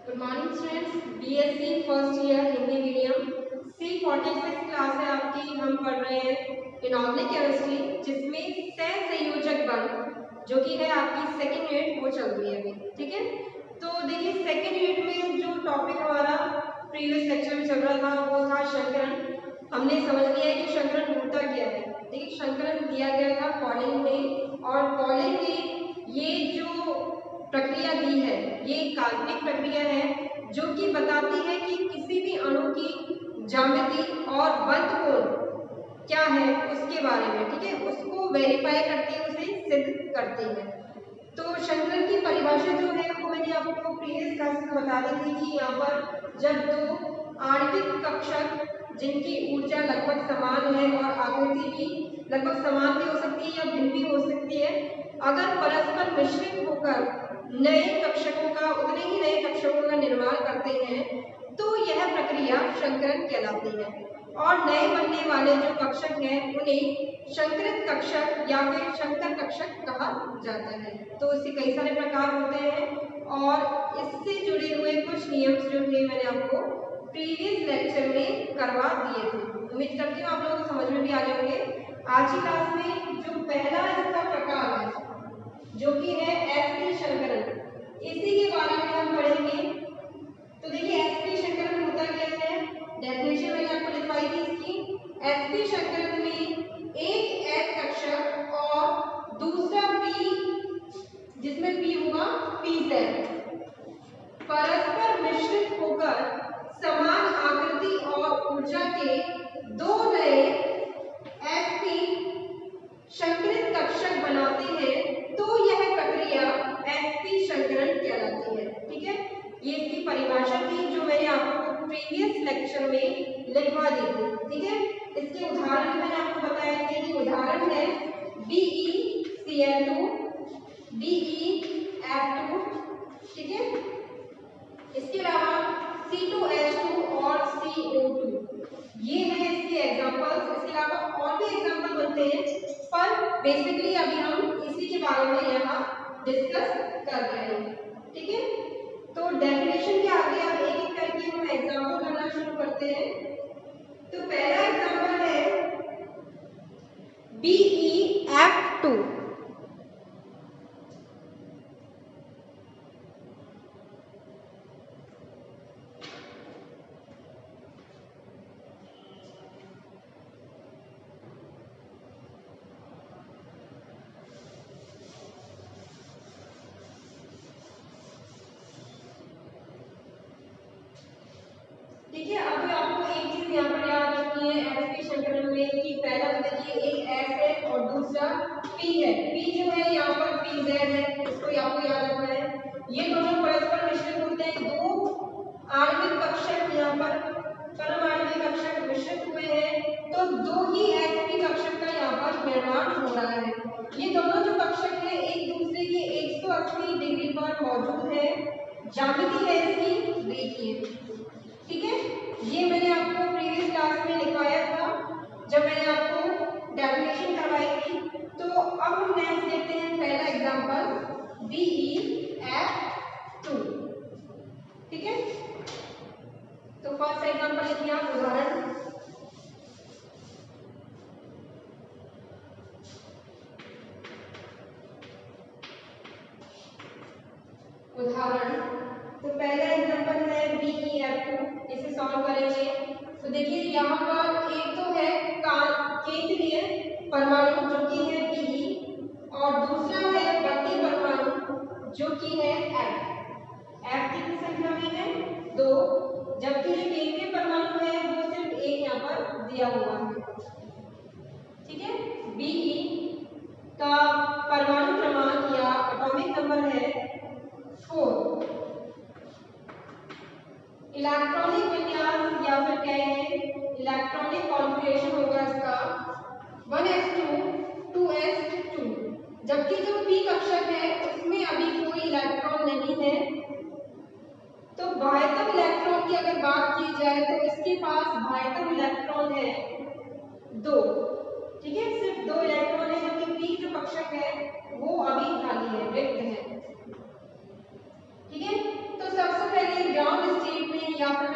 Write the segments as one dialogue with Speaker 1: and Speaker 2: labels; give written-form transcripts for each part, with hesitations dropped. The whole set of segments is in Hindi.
Speaker 1: Good morning students, BSc first year Hindi medium C46 class है आपकी। हम पढ़ रहे हैं इनऑर्गेनिक केमिस्ट्री, जिसमें सहसंयोजक बंध जो कि है आपकी सेकेंड यूनिट वो चल रही है अभी। ठीक है, तो देखिए सेकेंड यूनिट में जो टॉपिक हमारा प्रीवियस लेक्चर में चल रहा था वो था शंकरण। हमने समझ लिया है कि शंकरण होता क्या है। देखिए शंकरण दिया गया था कॉलिंग में, और कॉलिंग ने ये जो प्रक्रिया दी है ये काल्पनिक प्रक्रिया है जो कि बताती है कि किसी भी अणु की ज्यामिति और बंध कोण क्या है उसके बारे में। ठीक है, उसको वेरीफाई करती है, उसे सिद्ध करती है। तो शंकरण की परिभाषा जो है वो मैंने आपको प्रीवियस क्लास में बता दी थी कि यहाँ पर जब दो आणविक कक्षक जिनकी ऊर्जा लगभग समान है और आकृति भी लगभग समान भी हो सकती है या भिन्न भी हो सकती है, अगर परस्पर मिश्रित होकर नए कक्षकों का उतने ही नए कक्षकों का निर्माण करते हैं तो यह प्रक्रिया शंकरण कहलाती है। और नए बनने वाले जो कक्षक हैं उन्हें शंकरित कक्षक या फिर शंकर कक्षक कहा जाता है। तो इसके कई सारे प्रकार होते हैं और इससे जुड़े हुए कुछ नियम जो थे मैंने आपको प्रीवियस लेक्चर में करवा दिए थे। उम्मीद करती हूँ आप लोगों को समझ में भी आ जाएंगे। आज की क्लास में जो पहला इसका प्रकार है जो कि है एसपी शंकरण, इसी के बारे में हम पढ़ेंगे। तो देखिए एसपी शंकरण होता क्या है, डेफिनेशन मैंने आपको लिखवाई थी इसकी। एसपी शंकरण में एक एस कक्षक और दूसरा पी, जिसमें पी होगा पीजेड, परस्पर मिश्रित होकर समान आकृति और ऊर्जा के दो नए एसपी शंकरित कक्षक बनाते हैं तो यह प्रक्रिया एसपी शंकरण कहलाती है। ठीक है, ये इसकी परिभाषा थी जो मैंने आपको प्रीवियस लेक्चर में लिखवा दी थी। ठीक है, इसके उदाहरण मैंने आपको बताए थे कि उदाहरण है BeCl2, BeF2। ठीक है, इसके अलावा C2H2 और CO2, ये है इसके एग्जांपल्स। इसके अलावा और भी एग्जांपल बनते हैं पर बेसिकली अभी हम इसी के बारे में यहाँ डिस्कस कर रहे हैं। ठीक है, तो डेफिनेशन के आगे अब एक एक करके हम एग्जांपल करना शुरू करते हैं। तो पहला एग्जांपल है BeF2। ठीक है, अब आपको एक चीज यहाँ पर याद रखनी है एसपी शंकरण में कि पहला तो देखिए एक एस है और दूसरा पी है। पी जो है यहाँ पर पीजेड है, इसको आपको याद रखना है। ये दोनों परस्पर मिश्रित होते हैं, दो आणविक कक्षक यहाँ पर परमाणविक कक्षक मिश्रित हुए हैं तो दो ही एसपी कक्षक का यहाँ पर निर्माण हो रहा है। ये दोनों जो कक्षक है एक दूसरे के 180 डिग्री पर मौजूद है। ज्यामिति है इसकी, देखिए। ठीक है, ये मैंने आपको प्रीवियस क्लास में लिखवाया था जब मैंने आपको डेफिनेशन करवाई थी। तो अब हम नेक्स्ट देखते हैं पहला एग्जांपल BeF2। ठीक है, तो फर्स्ट एग्जांपल लिखिए आप, उदाहरण। तो पहला एग्जांपल है BeF2, इसे सॉल्व करेंगे। तो देखिए यहाँ पर एक तो है केंद्रीय परमाणु जो कि है Be और दूसरा है बढ़ती परमाणु जो कि है F कितनी संख्या में है, 2, जबकि जो केंद्रीय परमाणु है वो सिर्फ एक यहाँ पर दिया हुआ है। ठीक है, Be का परमाणु क्रमांक या एटॉमिक नंबर है 4। इलेक्ट्रॉनिक विन्यास या फिर कहें इलेक्ट्रॉनिक कॉन्फ़िगरेशन होगा इसका 1s2 2s2, जबकि जो p कक्षक है उसमें अभी कोई इलेक्ट्रॉन नहीं है। तो बाह्यतम इलेक्ट्रॉन की अगर बात की जाए तो इसके पास बाह्यतम इलेक्ट्रॉन है 2। ठीक है, सिर्फ 2 इलेक्ट्रॉन है, जबकि p जो कक्षक है वो अभी खाली है, रिक्त है। ठीक है, तो सबसे पहले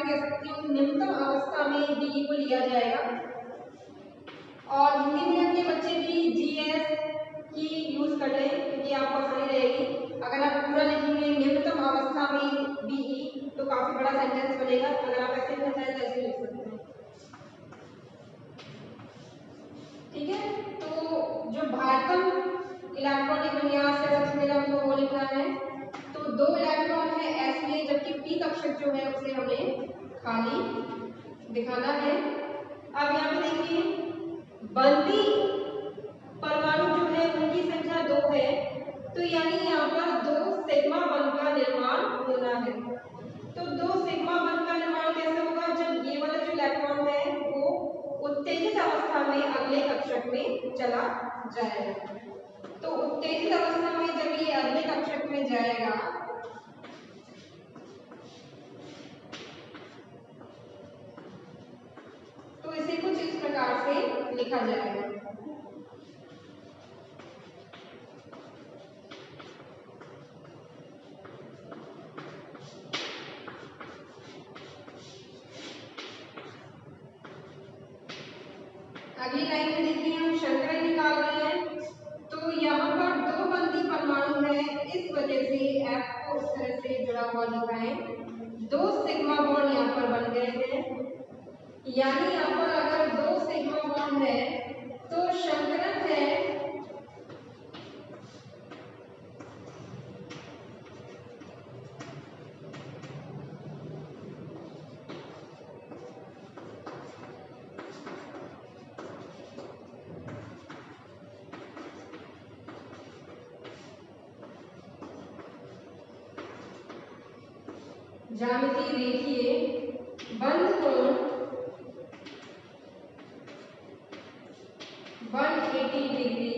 Speaker 1: कह सकती हूँ निम्नतम अवस्था में बीई को लिया जाएगा। और हिंदी मीडियम के बच्चे भी जीएस की यूज कर लें क्योंकि आपको आसानी रहेगी। अगर आप पूरा लिखेंगे निम्नतम अवस्था में बीई तो काफी बड़ा सेंटेंस बनेगा। अगर आप ऐसे लिखना चाहें तो ऐसे लिख सकते हैं। ठीक है, तो जो भारतम इलेक्ट्रॉनिक विन्यास है सबसे पहले हमको वो लिखना है। तो 2 इलेक्ट्रॉन है एस में, जबकि पी कक्षक जो है उसे हमें खाली दिखाना है। अब यहाँ पे देखिए बंदी परमाणु जो है उनकी संख्या 2 है, तो यानी यहाँ पर 2 सिग्मा बंध का निर्माण होना है। तो 2 सिग्मा बंध का निर्माण कैसे होगा? जब ये वाला जो इलेक्ट्रॉन है वो उत्तेजित अवस्था में अगले कक्षक में चला जाएगा। तो उत्तेजित अवस्था में जब ये अगले कक्षक में जाएगा तो इसे कुछ इस प्रकार से लिखा जाएगा। अगली लाइन में देखिए हम शंकरण निकाल रहे हैं। तो यहाँ पर 2 बंदी परमाणु है, इस वजह से F को इस तरह से जुड़ा हुआ लिखा है। 2 सिग्मा बॉन्ड यहाँ पर बन गए हैं, यानी यहाँ पर अगर 2 सिग्मा बॉन्ड है तो शंकरण है ज्यामिति देखिए बंद कोण 180 डिग्री,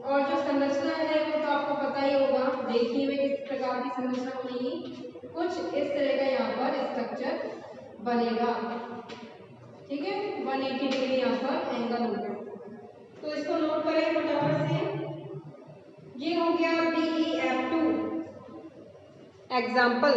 Speaker 1: और जो संरचना है वो तो आपको पता ही होगा, देखिए हुए किस प्रकार की संरचना बनेगी। कुछ इस तरह का यहाँ पर स्ट्रक्चर बनेगा। ठीक है, 180 डिग्री यहाँ पर एंगल हो गया। तो इसको नोट करें फटाफट से। ये हो गया BeF2 एग्जाम्पल।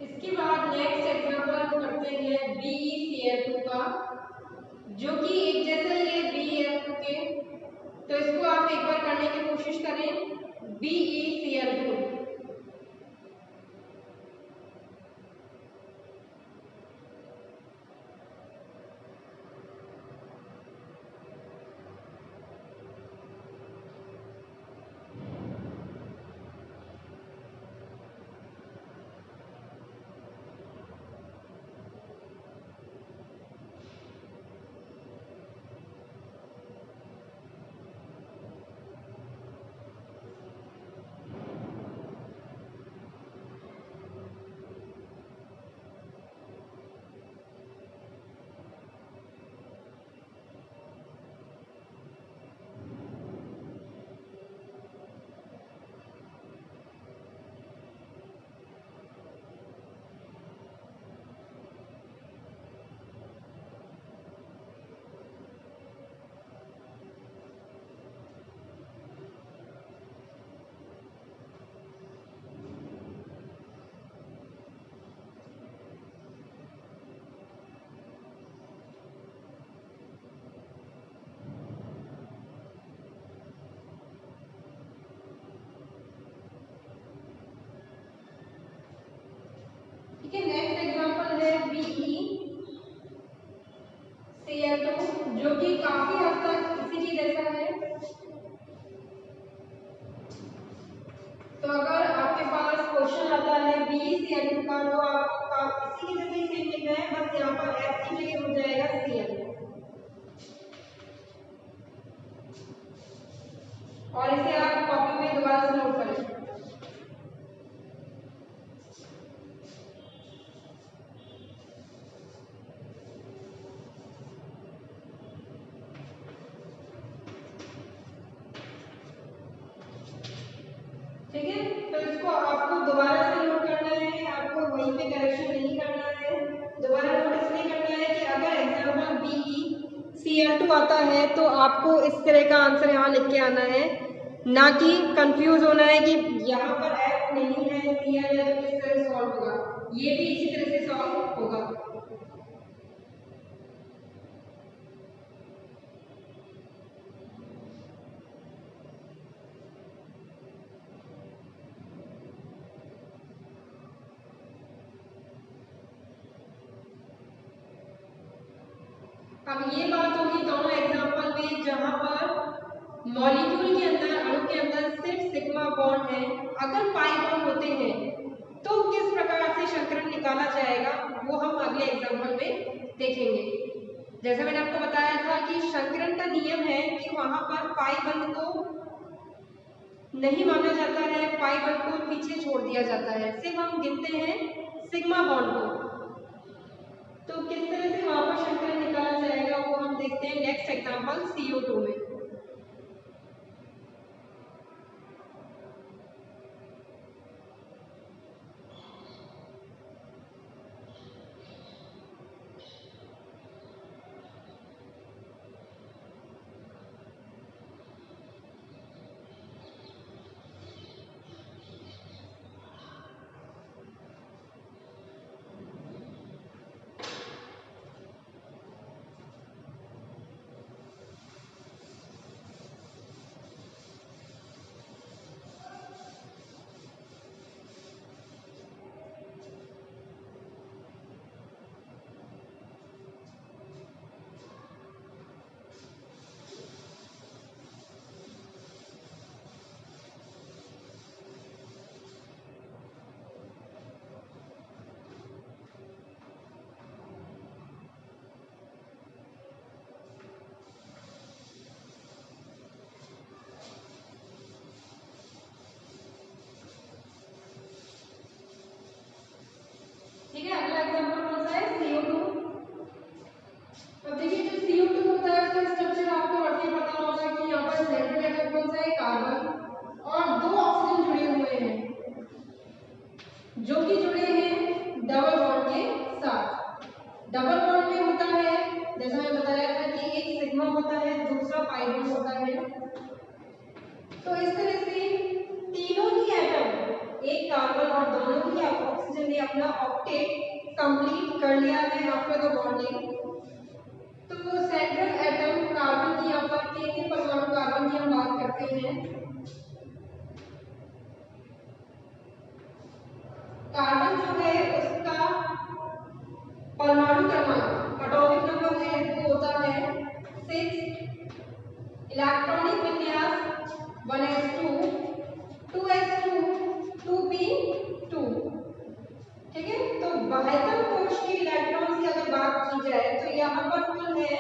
Speaker 1: इसके बाद नेक्स्ट एग्जांपल हम करते हैं BeCl2 का, जो कि एक जैसा ही है BeF2 के। तो इसको आप एक बार करने की कोशिश करें BeCl2। है BeCl2 जो कि काफी हद तक इसी के जैसा है। तो अगर आपके पास क्वेश्चन आता है BeCl2 का तो आपको इसी के जैसे ही सेम लिखना है, बस यहाँ पर F की जगह हो जाएगा Cl और इसे आप कॉपी में दोबारा से नोट करें। ठीक है, तो इसको आपको दोबारा से नोट करना है, आपको वहीं पे करेक्शन नहीं करना है। दोबारा नोट इसलिए करना है कि अगर एग्जाम्पल BeCl2 आता है तो आपको इस तरह का आंसर यहाँ लिख के आना है, ना कि कंफ्यूज होना है कि यहाँ पर F नहीं है Cl है तो किस तरह सॉल्व होगा। ये भी इसी तरह से सॉल्व होगा। अब ये बात होगी दोनों एग्जांपल में जहां पर मॉलिक्यूल के अंदर, अणु के अंदर सिर्फ सिग्मा बॉन्ड है। अगर पाई बॉन्ड होते हैं तो किस प्रकार से शंकरन निकाला जाएगा वो हम अगले एग्जांपल में देखेंगे। जैसे मैंने आपको बताया था कि शंकरन का नियम है कि वहां पर पाई बंध को नहीं माना जाता है, पाई बंध को पीछे छोड़ दिया जाता है, सिर्फ हम गिनते हैं सिग्मा बॉन्ड को। तो किस तरह से वहां पर शंकरन निकाला जाएगा वो हम देखते हैं नेक्स्ट एग्जांपल CO2 में। ठीक है, अगला एग्जांपल कौन सा है CO2। अब देखिए जो CO2 होता है उसका स्ट्रक्चर आपको रखने पता होगा कि यहाँ पर सेंट्रल एटम कौन सा है, कार्बन, और 2 ऑक्सीजन जुड़े हुए हैं जो कि जुड़े हैं डबल बॉन्ड के साथ। डबल बॉन्ड में होता है जैसा मैं बताया था कि एक सिग्मा होता है, दूसरा पाई बॉन्ड होता है। तो इस तरह से तीनों ही एटम, एक कार्बन और दोनों ही ऑक्सीजन ने अपना ऑक्टेट कंप्लीट कर लिया है आफ्टर द बॉन्डिंग। तो सेंट्रल एटम कार्बन की यहाँ पर कितने परमाणु कार्बन की हम बात करते हैं। कार्बन जो है उसका परमाणु क्रमांक, एटॉमिक नंबर है वो होता है 6, इलेक्ट्रॉनिक विन्यास 1s2, 2s2, 2p2। ठीक है, तो बाह्यतम कोश के इलेक्ट्रॉन की अगर बात की जाए तो यहाँ पर कुल है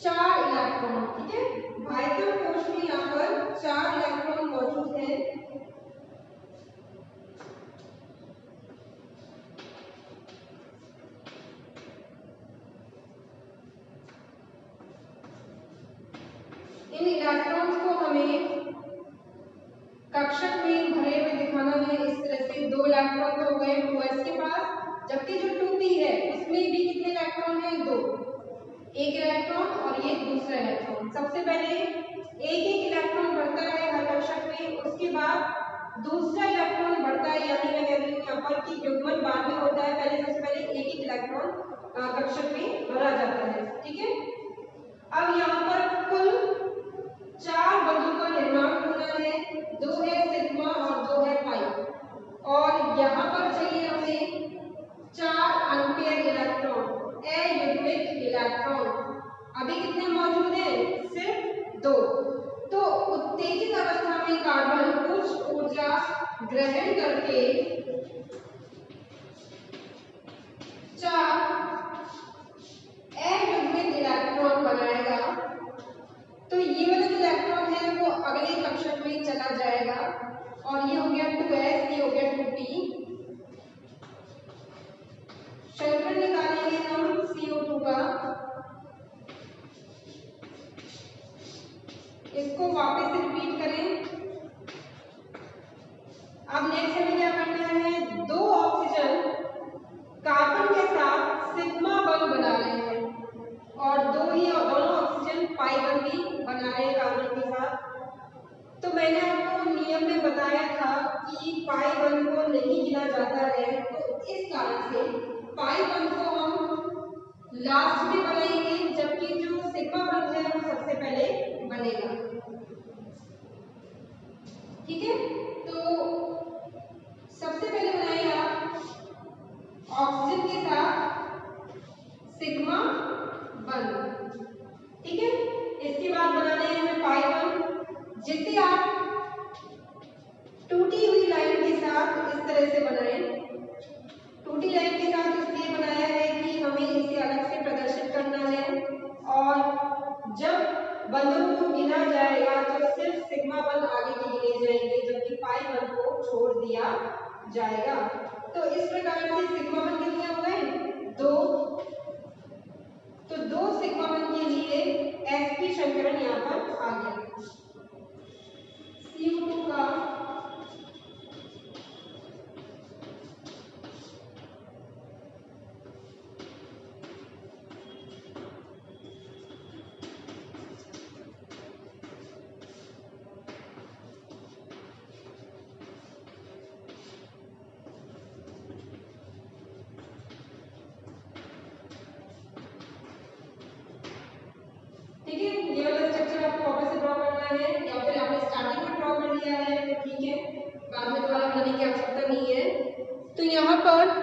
Speaker 1: 4 इलेक्ट्रॉन। ठीक है, बाह्यतम कोश में यहाँ पर 4 इलेक्ट्रॉन मौजूद हैं। इन इलेक्ट्रॉन्स को हमें कक्षक में भरे हुए दिखाना है इस तरह से। 2 इलेक्ट्रॉन तो हो गए 2s के पास, जबकि जो 2p है उसमें भी कितने इलेक्ट्रॉन हैं, 2, एक इलेक्ट्रॉन और ये दूसरा इलेक्ट्रॉन। सबसे पहले एक इलेक्ट्रॉन बढ़ता है हर कक्षक में, उसके बाद दूसरा इलेक्ट्रॉन बढ़ता है, यानी मैं कह रही हूँ यहाँ पर कि युग्मन बाद में होता है, पहले सबसे पहले एक इलेक्ट्रॉन कक्षक में भरा जाता है। ठीक है, अब यहाँ पर कुल 4 बंधों का निर्माण होना है, 2 है सिग्मा और 2 है पाई, और यहाँ पर चाहिए हमें 4 अनपेयर कितने मौजूद हैं? सिर्फ 2। तो उत्तेजित अवस्था में कार्बन कुछ ऊर्जा ग्रहण करके 4 अप्रभावित इलेक्ट्रॉन बनाएगा। तो ये वाला जो इलेक्ट्रॉन है वो अगले कक्षक में चला जाएगा और ये हो गया 2s, ये हो गया 2p। शंकरण निकालेंगे हम CO2 का, इसको वापस से रिपीट करें। अब नेक्स्ट हमें क्या करना है? 2 ऑक्सीजन कार्बन के साथ सिग्मा बॉन्ड बना रहे हैं और दोनों ऑक्सीजन पाई बॉन्ड भी बना रहे हैं कार्बन के साथ। तो मैंने आपको नियम में बताया था कि पाई बॉन्ड को नहीं गिना जाता है, तो इस कारण से पाई बॉन्ड को हम लास्ट में बनाएंगे, जबकि जो सिग्मा बॉन्ड है वो सबसे पहले बनेगा। ठीक है, तो सबसे पहले बनाएगा ऑक्सीजन के साथ सिग्मा बॉन्ड। ठीक है, इसके बाद बनाने हैं हमें पाई बॉन्ड, जिसे आप टूटी हुई लाइन के साथ इस तरह से बनाएं। टूटी लाइन के साथ इसलिए बनाया है कि हमें इसे अलग से प्रदर्शित करना है और जब बंधों को गिना जाएगा तो सिर्फ सिग्मा बंध आगे के गिने जाएंगे, जबकि पाई बंध को छोड़ दिया जाएगा। तो इस प्रकार से सिग्मा बंध कितने हो गए? 2। तो 2 सिग्मा बंध के लिए sp शंकरण यहाँ पर आ गया। CO2 का ठीक है, ये वाला स्ट्रक्चर आपको वापस से ड्रॉ करना है या फिर आपने स्टार्टिंग में ड्रॉ कर लिया है तो ठीक है, बाद में दोबारा बनाने की आवश्यकता नहीं है। तो यहाँ पर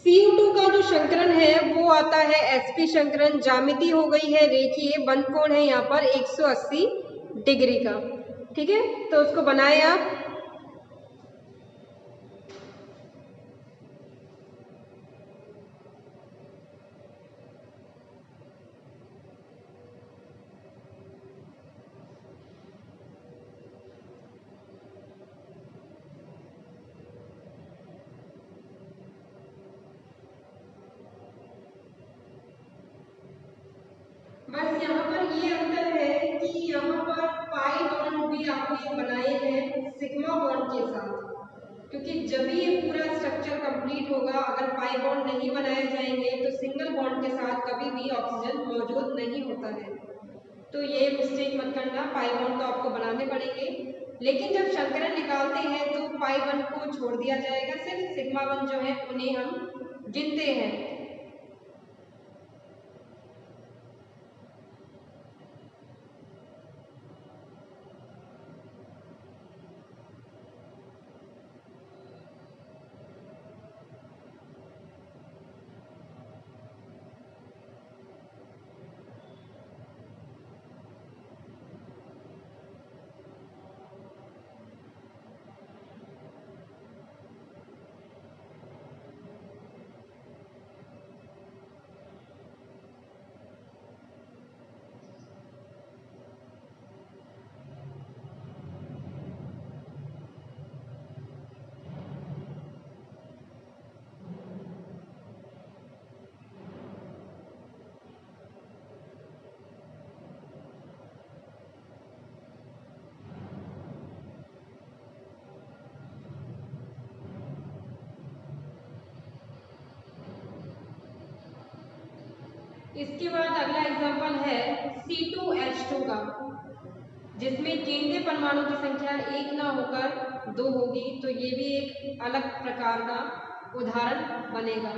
Speaker 1: CO2 का जो शंकरण है वो आता है sp शंकरण। ज्यामिति हो गई है रेखीय, बंध कोण है यहाँ पर 180 डिग्री का। ठीक है, तो उसको बनाए आप। बस यहाँ पर ये अंतर है कि यहाँ पर पाई बॉन्ड भी आपने बनाए हैं सिग्मा बॉन्ड के साथ, क्योंकि जब भी ये पूरा स्ट्रक्चर कंप्लीट होगा, अगर पाई बॉन्ड नहीं बनाए जाएंगे तो सिंगल बॉन्ड के साथ कभी भी ऑक्सीजन मौजूद नहीं होता है। तो ये मिस्टेक मत करना, पाई बॉन्ड तो आपको बनाने पड़ेंगे, लेकिन जब शंकरण निकालते हैं तो पाई बॉन्ड को छोड़ दिया जाएगा, सिर्फ सिग्मा बॉन्ड जो है उन्हें हम गिनते हैं। इसके बाद अगला एग्जांपल है C2H2 का, जिसमें केंद्रीय परमाणु की संख्या 1 ना होकर 2 होगी। तो ये भी एक अलग प्रकार का उदाहरण बनेगा।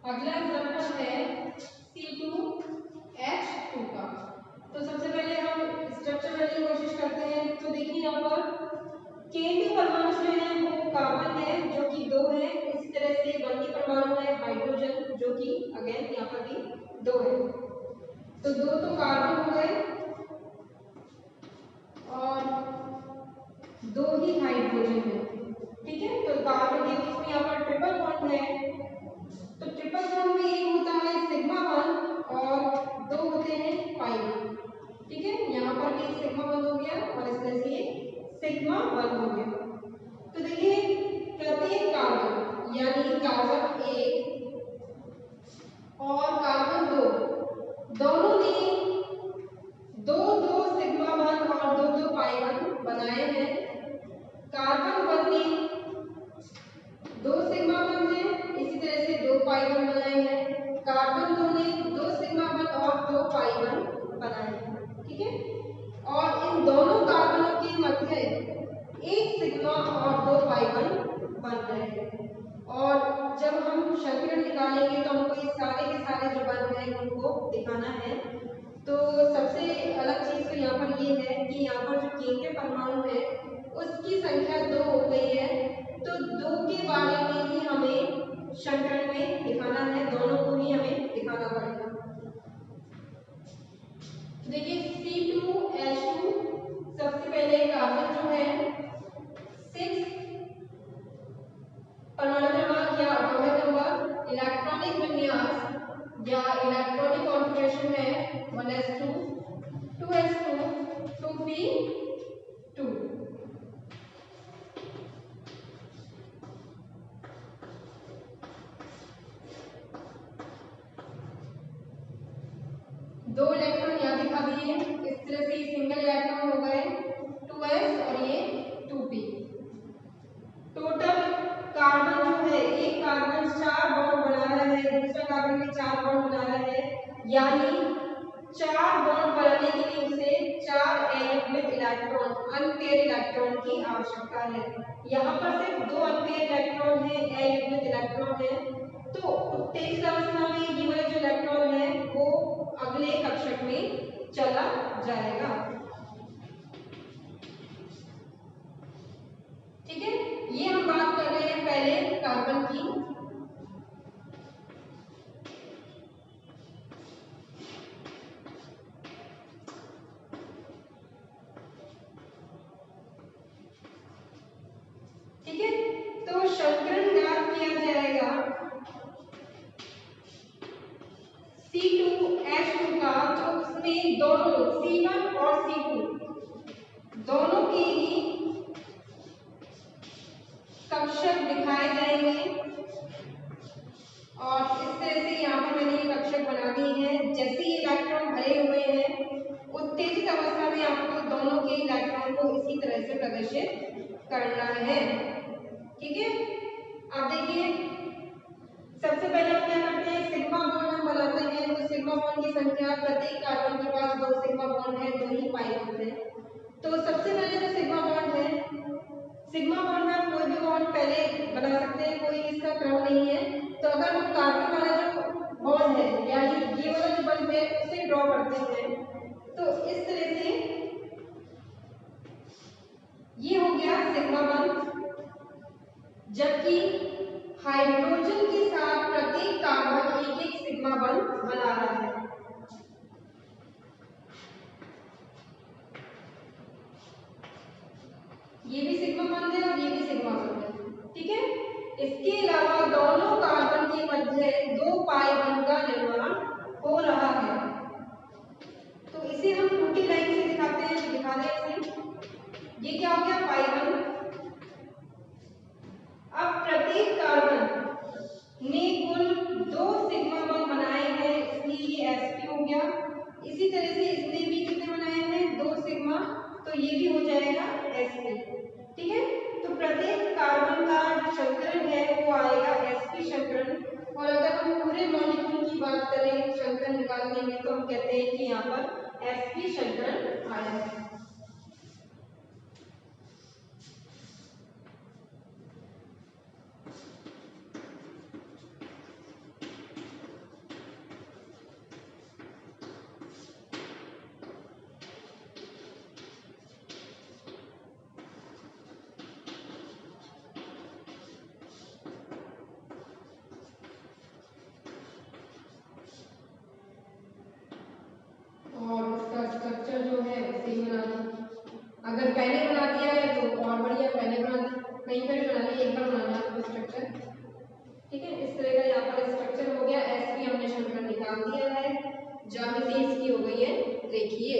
Speaker 1: अगला एग्जांपल है C2H2 का। तो सबसे पहले हम स्ट्रक्चर बनाने की कोशिश करते हैं। तो देखिए यहाँ पर केंद्रीय परमाणु जो है वो कार्बन है जो कि 2 है। इसी तरह से बंदी परमाणु है हाइड्रोजन जो कि अगेन यहाँ पर भी 2 है। तो 2 तो कार्बन हो गए और 2 ही हाइड्रोजन है। ठीक है, तो कार्बन के बीच में यहाँ पर ट्रिपल बॉन्ड है। तो ट्रिपल बॉन्ड में एक होता है सिग्मा 1 और 2 होते हैं पाई 1। ठीक है, यहाँ पर भी सिग्मा 1 हो गया और इस तरह से सिग्मा 1 हो गया। तो देखिए प्रत्येक कार्बन यानी कार्बन 1 और कार्बन 2 दोनों ने 2-2 सिग्मा 1 और 2-2 पाई 1 बनाए हैं। कार्बन 1 ने 2 सिग्मा 1 है, इसी तरह से 2 पाई 1 बनाए हैं। कार्बन 2 ने 2 सिग्मा 1 और 2 पाई 1 बनाए हैं। ठीक है, और इन दोनों कार्बनों के मध्य 1 सिग्मा और 2 पाई 1 बन रहे हैं। और जब हम संकरण निकालेंगे तो हमको ये सारे के सारे जो बन रहे हैं उनको दिखाना है। तो सबसे अलग चीज तो यहाँ पर ये है कि यहाँ पर जो केंद्रीय परमाणु है उसकी संख्या 2 हो गई है। तो 2 के बारे में ही हमें संकरण में दिखाना है, दोनों को ही हमें दिखाना पड़ेगा। देखिए C2H2 सबसे पहले कार्बन जो है 6 परमाणु क्रमांक या एटॉमिक नंबर, इलेक्ट्रॉनिक विन्यास या इलेक्ट्रॉनिक कॉन्फ़िगरेशन है 1s2 2s2 2p2। दो इलेक्ट्रॉन यहाँ दिखा दिए, इस तरह से सिंगल इलेक्ट्रॉन हो गए 2s और ये 2p। टोटल कार्बन जो है एक कार्बन 4 बॉन्ड बना रहा है, दूसरा कार्बन भी 4 बॉन्ड बना रहा है, यानी 4 बॉन्ड बनाने के लिए उसे 4 अयुग्मित इलेक्ट्रॉन अनपेयर इलेक्ट्रॉन की आवश्यकता है। यहाँ पर सिर्फ 2 अनपेयर इलेक्ट्रॉन है, अयुग्मित इलेक्ट्रॉन है। तो उत्तेजित अवस्था में ये वाला जो इलेक्ट्रॉन है वो अगले कक्षक में चला जाएगा। ठीक है, ये हम बात कर रहे हैं पहले कार्बन की। ठीक है, तो संकरण ज्ञात किया जाएगा C2H2 का, जो उसमें दोनों C1 और C2 दोनों के ही कक्षक दिखाए जाएंगे। और इस तरह से यहाँ पर मैंने ये कक्षक बना दिए हैं। जैसे ये इलेक्ट्रॉन भरे हुए हैं उत्तेजित अवस्था में आपको दोनों के इलेक्ट्रॉन को इसी तरह से प्रदर्शित करना है। ठीक है, अब देखिए सबसे पहले हम क्या करते हैं, सिग्मा बॉन्ड हम बनाते हैं। तो सिग्मा बॉन्ड की संख्या प्रत्येक कार्बन के पास 2 सिग्मा बॉन्ड है, 2 ही पाई बॉन्ड है। तो सबसे पहले जो सिग्मा बॉन्ड है, सिग्मा बॉन्ड में आप कोई भी बॉन्ड पहले बना सकते हैं, कोई इसका क्रम नहीं है। तो अगर हम कार्बन वाला जो बॉन्ड है यानी ये वाला जो बॉन्ड है उसे ड्रॉ करते हैं तो इस तरह से ये हो गया सिग्मा बॉन्ड। जबकि हाइड्रोजन के साथ प्रत्येक कार्बन एक एक सिग्मा बॉन्ड बना रहा है। ये भी सिग्मा बॉन्ड है और ये भी सिग्मा बॉन्ड है। ठीक है, इसके अलावा दोनों कार्बन के मध्य 2 पाई बॉन्ड का निर्माण हो रहा है। तो इसे हम टूटी लाइन से दिखाते हैं, दिखा दें इसे। ये क्या हो गया पाई बॉन्ड। अब प्रत्येक कार्बन ने कुल 2 सिग्मा बॉन्ड बनाए हैं, इसलिए ये sp हो गया। इसी तरह से इसने भी कितने बनाए हैं 2 सिग्मा, तो ये भी हो जाएगा sp। ठीक है, तो प्रत्येक कार्बन का जो संकरण है वो आएगा sp संकरण। और अगर हम पूरे मॉलिक्यूल की बात करें संकरण निकालने में तो हम कहते हैं कि यहाँ पर sp संकरण आया है। कहीं पर बना लिया, एक बार बनाना आपको स्ट्रक्चर। ठीक है, इस तरह का यहाँ पर स्ट्रक्चर हो गया। एस पी हमने शंकरण निकाल दिया है, ज्यामिति इसकी हो गई है रेखीय।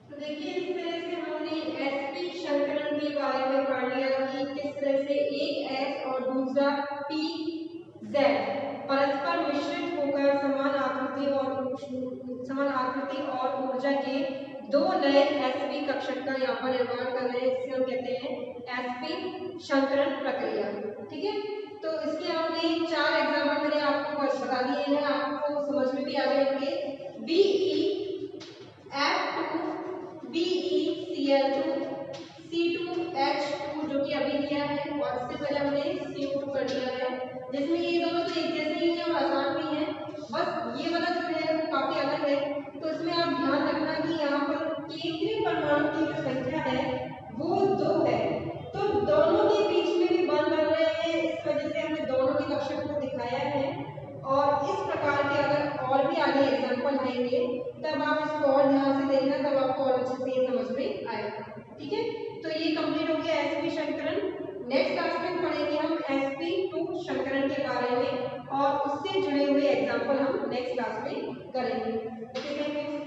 Speaker 1: तो देखिए इस तरह से हमने एसपी शंकरण के बारे में पढ़ लिया कि किस तरह से एक एस और दूसरा पी जेड परस्पर मिश्रित होकर समान आकृति और ऊर्जा के दो नए एसपी कक्षक का यहाँ पर निर्माण कर रहे हैं। इसे हम कहते हैं एसपी शंकरण प्रक्रिया। ठीक है, तो इसके हमने 4 एग्जाम्पल मैंने आपको बता दिए हैं, आपको समझ में भी आ जाएंगे। BeF2 BeCl2 C2H2 जो कि अभी किया है, और इससे पहले हमने CO2 कर लिया है, जिसमें ये दोनों तो एक जैसे ही हैं और आसान भी हैं, बस ये वाला जो है वो काफी अलग है। तो इसमें आप ध्यान रखना कि यहाँ पर केंद्रीय परमाणु की जो संख्या है वो 2 है, तो दोनों के बीच में भी बंध बन रहे हैं, इस वजह से हमने दोनों के कक्षक को दिखाया है। और इस प्रकार के अगर और भी आगे एग्जाम्पल आएंगे तब आप इसको और ध्यान से देखना, तब आपको और अच्छे से ये समझ में आएगा। ठीक है, तो ये कंप्लीट हो गया एसपी शंकरण। नेक्स्ट क्लास में पढ़ेंगे हम sp2 शंकरण के बारे में, और उससे जुड़े हुए एग्जाम्पल हम नेक्स्ट क्लास में करेंगे। Okay, thank you.